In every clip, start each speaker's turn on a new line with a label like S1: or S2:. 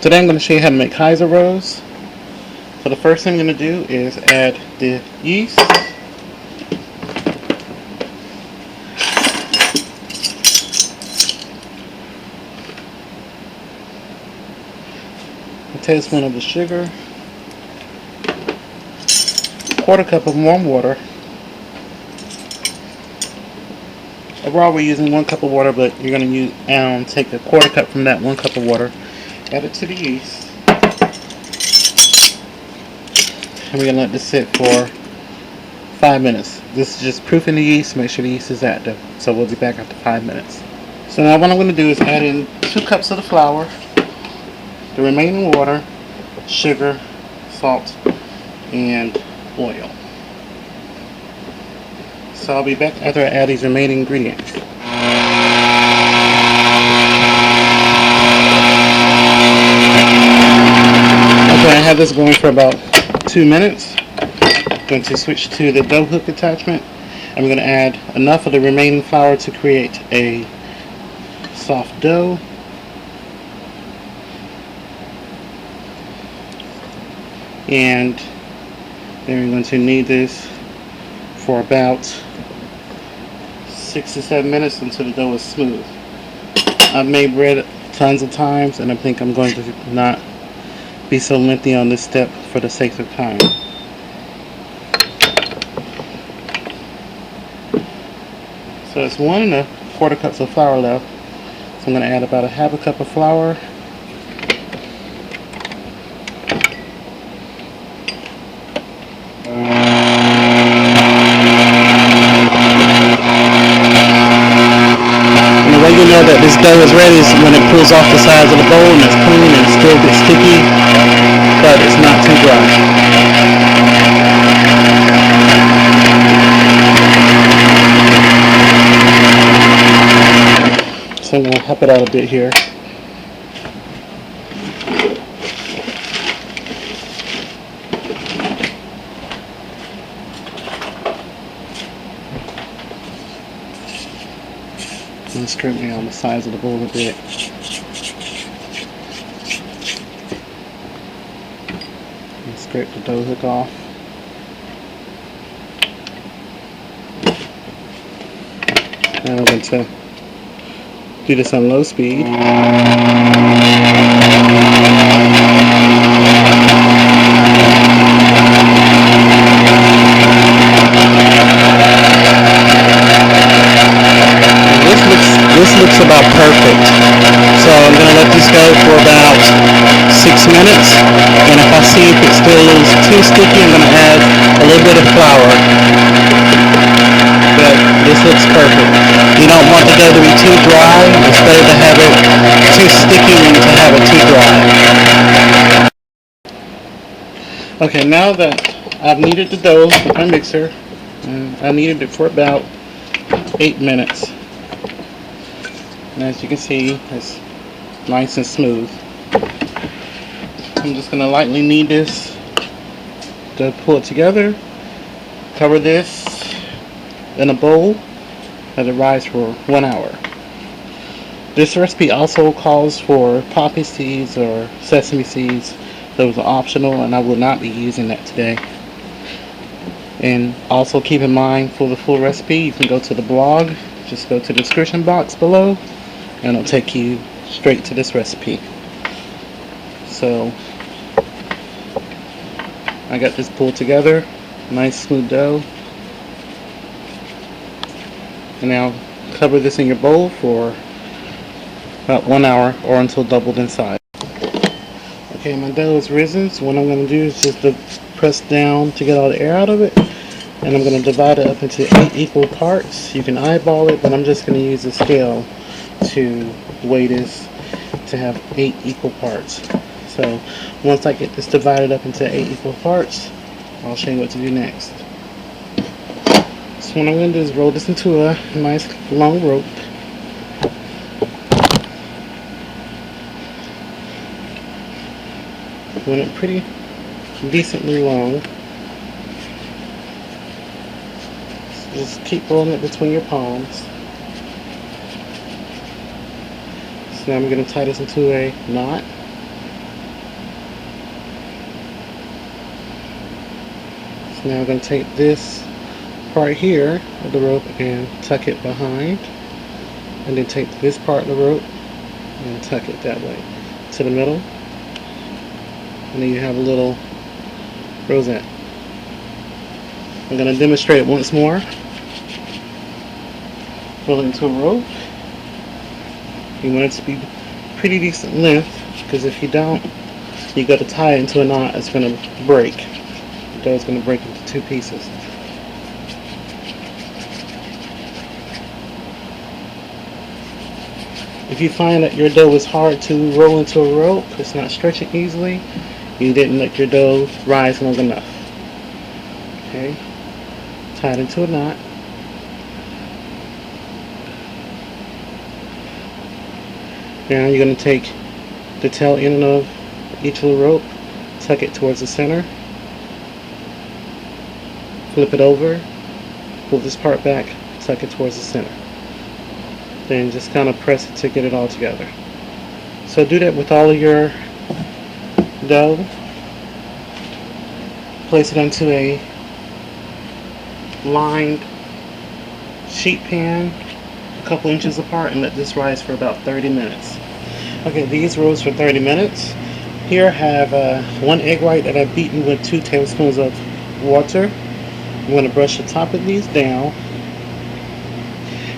S1: Today I'm going to show you how to make Kaiser Rolls. So the first thing I'm going to do is add the yeast. A tablespoon of the sugar. Quarter cup of warm water. Overall we're using 1 cup of water, but you're going to use take a quarter cup from that 1 cup of water. Add it to the yeast. And we're going to let this sit for 5 minutes. This is just proofing the yeast. Make sure the yeast is active. So we'll be back after 5 minutes. So now what I'm going to do is add in 2 cups of the flour, the remaining water, sugar, salt, and oil. So I'll be back after I add these remaining ingredients. Okay, I have this going for about 2 minutes. I'm going to switch to the dough hook attachment. I'm going to add enough of the remaining flour to create a soft dough. And then we're going to knead this for about 6 to 7 minutes until the dough is smooth. I've made bread tons of times, and I think I'm going to not be so lengthy on this step for the sake of time. So it's 1 1/4 cups of flour left. So I'm going to add about 1/2 cup of flour. And the way you know that this dough is ready is when it pulls off the sides of the bowl and it's clean and it's still a bit sticky, but it's not too dry. So I'm going to help it out a bit here. And straighten on the sides of the bowl a bit. And scrape the dough hook off. Now I'm going to do this on low speed. This looks about perfect. So I'm going to let this go for about 6 minutes. And if I see if it still is too sticky, I'm going to add a little bit of flour. But this looks perfect. You don't want the dough to be too dry. It's better to have it too sticky than to have it too dry. Okay, now that I've kneaded the dough with my mixer, I kneaded it for about 8 minutes. And as you can see, it's nice and smooth. I'm just going to lightly knead this to pull it together. Cover this in a bowl. Let it rise for 1 hour. This recipe also calls for poppy seeds or sesame seeds. Those are optional, and I will not be using that today. And also keep in mind, for the full recipe, you can go to the blog. Just go to the description box below, and it'll take you straight to this recipe. So I got this pulled together, nice smooth dough. And now cover this in your bowl for about 1 hour or until doubled in size. Okay, my dough is risen, so what I'm going to do is just press down to get all the air out of it. And I'm going to divide it up into 8 equal parts. You can eyeball it, but I'm just going to use a scale to weigh this to have 8 equal parts. So once I get this divided up into 8 equal parts, I'll show you what to do next. So what I'm going to do is roll this into a nice long rope. Run it pretty decently long. So just keep rolling it between your palms. So now I'm going to tie this into a knot. Now I'm going to take this part here of the rope and tuck it behind, and then take this part of the rope and tuck it that way to the middle, and then you have a little rosette. I'm going to demonstrate it once more. Roll it into a rope. You want it to be pretty decent length, because if you don't, you got to tie it into a knot. It's going to break. The dough is going to break into two pieces. If you find that your dough is hard to roll into a rope, it's not stretching easily, you didn't let your dough rise long enough. Okay, tie it into a knot. Now you're going to take the tail end of each of the rope, tuck it towards the center, flip it over, pull this part back, tuck it towards the center. Then just kind of press it to get it all together. So do that with all of your dough. Place it onto a lined sheet pan a couple inches apart and let this rise for about 30 minutes. Okay, these rose for 30 minutes. Here I have 1 egg white that I've beaten with 2 tablespoons of water. I'm going to brush the top of these down.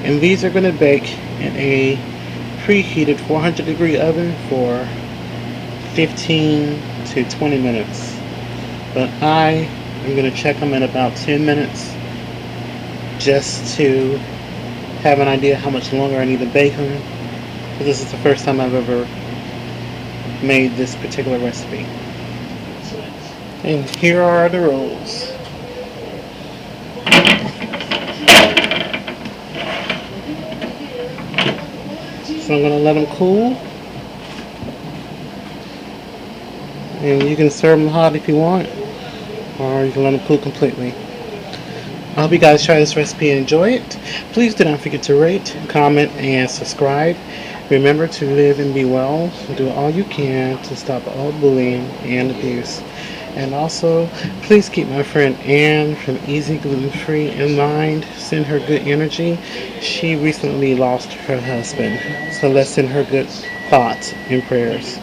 S1: And these are going to bake in a preheated 400-degree oven for 15 to 20 minutes. But I am going to check them in about 10 minutes just to have an idea how much longer I need to bake them. Because this is the first time I've ever made this particular recipe. And here are the rolls. So I'm going to let them cool, and you can serve them hot if you want, or you can let them cool completely. I hope you guys try this recipe and enjoy it. Please do not forget to rate, comment, and subscribe. Remember to live and be well. Do all you can to stop all bullying and abuse. And also, please keep my friend Ann from Easy Gluten Free in mind. Send her good energy. She recently lost her husband. So let's send her good thoughts and prayers.